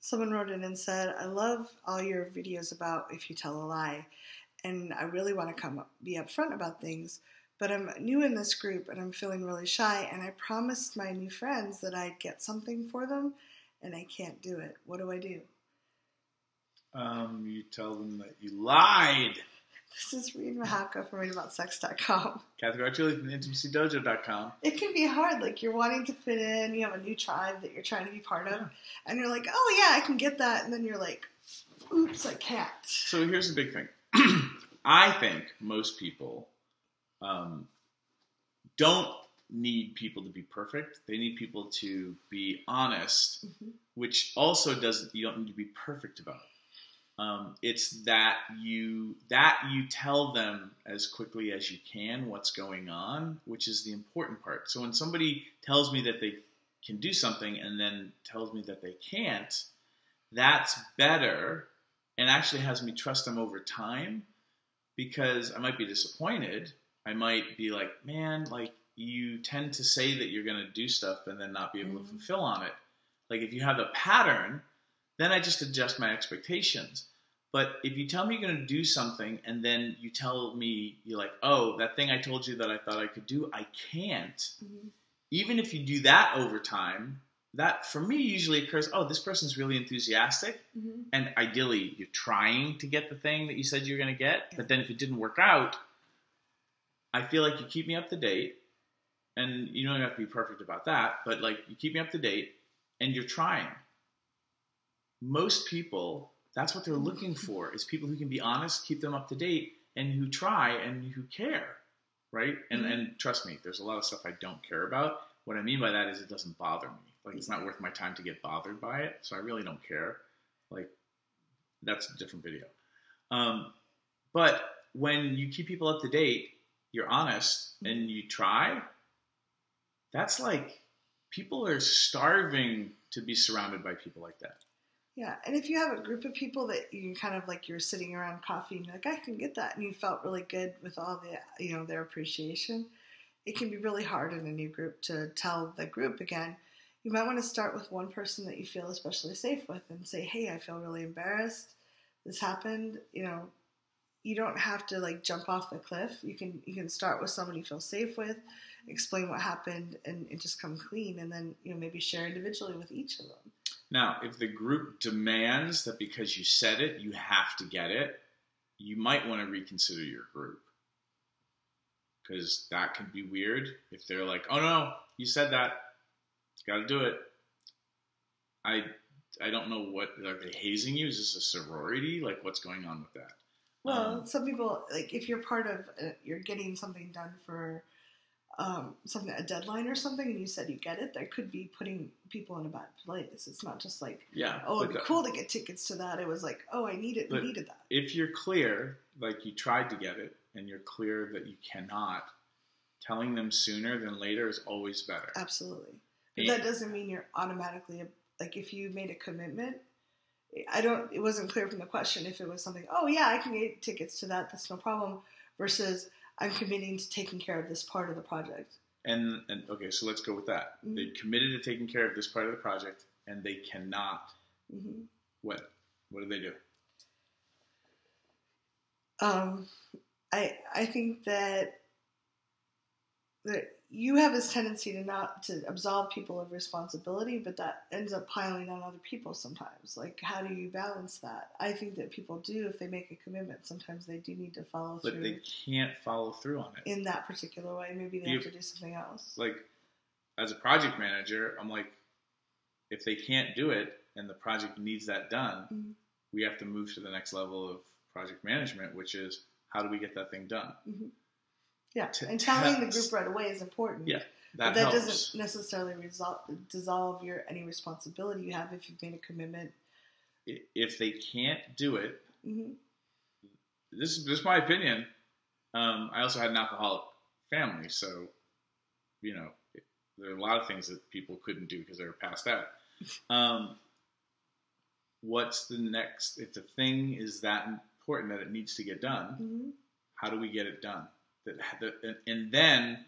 Someone wrote in and said, I love all your videos about if you tell a lie, and I really want to be upfront about things, but I'm new in this group and I'm feeling really shy, and I promised my new friends that I'd get something for them, and I can't do it. What do I do? You tell them that you lied. This is Reid from ReidAboutSex.com. Cathy from IntimacyDojo.com. It can be hard. Like, you're wanting to fit in. You have a new tribe that you're trying to be part of. And you're like, oh, yeah, I can get that. And then you're like, oops, I can't. So here's the big thing. I think most people don't need people to be perfect. They need people to be honest, which also you don't need to be perfect about. It's that you tell them as quickly as you can what's going on, which is the important part. So when somebody tells me that they can do something and then tells me that they can't, that's better and actually has me trust them over time, because I might be disappointed. I might be like, man, like, you tend to say that you're going to do stuff and then not be able to fulfill on it. Like, if you have a pattern, then I just adjust my expectations. But if you tell me you're going to do something and then you tell me, you're like, oh, that thing I told you that I thought I could do, I can't. Even if you do that over time, that for me usually occurs, oh, this person's really enthusiastic. And ideally, you're trying to get the thing that you said you were going to get. But then if it didn't work out, I feel like you keep me up to date. And you don't have to be perfect about that. But like, you keep me up to date and you're trying. Most people, that's what they're looking for, is people who can be honest, keep them up to date, and who try and who care, right? And trust me, there's a lot of stuff I don't care about. What I mean by that is it doesn't bother me. Like, it's not worth my time to get bothered by it, so I really don't care. Like, that's a different video. But when you keep people up to date, you're honest, and you try, that's like, people are starving to be surrounded by people like that. Yeah, and if you have a group of people that you kind of like, you're sitting around coffee and you're like, I can get that, and you felt really good with all the, their appreciation, it can be really hard in a new group to tell the group again. You might want to start with one person that you feel especially safe with and say, hey, I feel really embarrassed. This happened. You don't have to like jump off the cliff. You can start with someone you feel safe with, explain what happened, and just come clean, and then maybe share individually with each of them. Now, if the group demands that because you said it, you have to get it, you might want to reconsider your group. Because that can be weird. If they're like, oh no, you said that, got to do it. I don't know what, are they hazing you? Is this a sorority? Like, what's going on with that? Well, some people, like, if you're part of, you're getting something done for a deadline or something, and you said you get it, that could be putting people in a bad place. It's not just like, oh, it'd be cool to get tickets to that. It was like, oh, I need it. We needed that. If you're clear, like you tried to get it, and you're clear that you cannot, telling them sooner than later is always better. Absolutely. But that doesn't mean you're automatically, like, if you made a commitment, it wasn't clear from the question if it was something, oh yeah, I can get tickets to that, that's no problem, versus I'm committing to taking care of this part of the project. And okay, so let's go with that. They committed to taking care of this part of the project, and they cannot. What do they do? I think that you have this tendency to absolve people of responsibility, but that ends up piling on other people sometimes. Like, how do you balance that? I think that people do, if they make a commitment, sometimes they do need to follow through. But they can't follow through on it. In that particular way. Maybe they have to do something else. Like, as a project manager, I'm like, if they can't do it and the project needs that done, we have to move to the next level of project management, which is, how do we get that thing done? Yeah, and telling the group right away is important. Yeah, that doesn't necessarily dissolve any responsibility you have if you've made a commitment. If they can't do it, this is my opinion. I also had an alcoholic family, so there are a lot of things that people couldn't do because they were passed out. What's the next? If the thing is that important that it needs to get done, how do we get it done? And then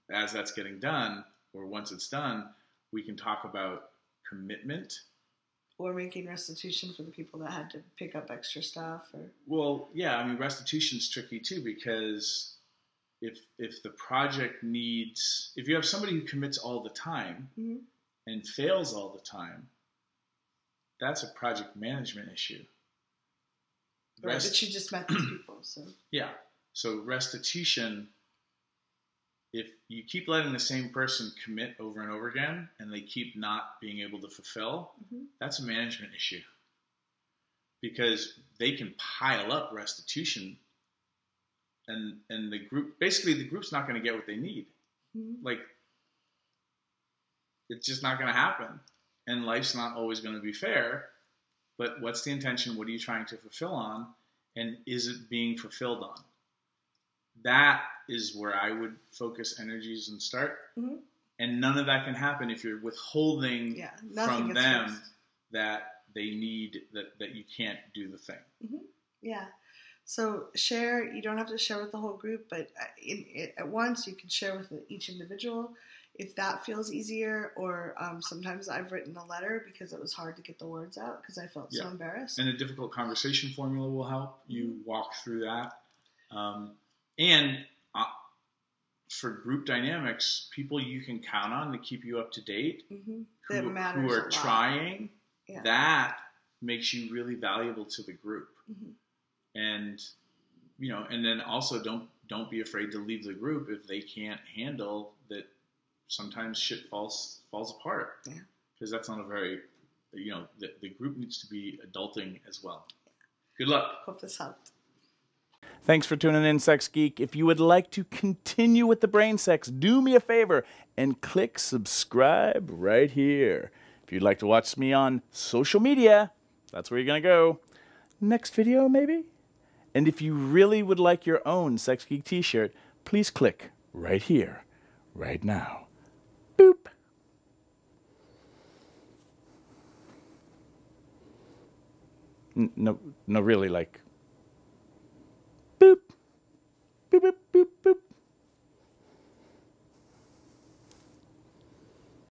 as that's getting done, or once it's done, we can talk about commitment or making restitution for the people that had to pick up extra stuff? Or well, yeah, I mean, restitution's tricky too, because if the project needs, if you have somebody who commits all the time and fails all the time, that's a project management issue. Right, but you just met these people, so yeah. So restitution, if you keep letting the same person commit over and over again and they keep not being able to fulfill, that's a management issue. Because they can pile up restitution and the group, basically the group's not going to get what they need. Like, it's just not going to happen. And life's not always going to be fair. But what's the intention? What are you trying to fulfill on? And is it being fulfilled on? That is where I would focus energies and start. And none of that can happen if you're withholding from them that they need, that you can't do the thing. Yeah. So share, you don't have to share with the whole group, but at once you can share with each individual if that feels easier. Or sometimes I've written a letter because it was hard to get the words out because I felt so embarrassed. And a difficult conversation formula will help you walk through that. And for group dynamics, people you can count on to keep you up to date, who are trying, that makes you really valuable to the group. And, you know, and then also don't be afraid to leave the group if they can't handle that. Sometimes shit falls apart. Because that's not a very, you know, the group needs to be adulting as well. Good luck. Hope this helped. Thanks for tuning in, Sex Geek. If you would like to continue with the brain sex, do me a favor and click subscribe right here. If you'd like to watch me on social media, that's where you're going to go. Next video, maybe? And if you really would like your own Sex Geek t-shirt, please click right here, right now. Boop. No, really, like...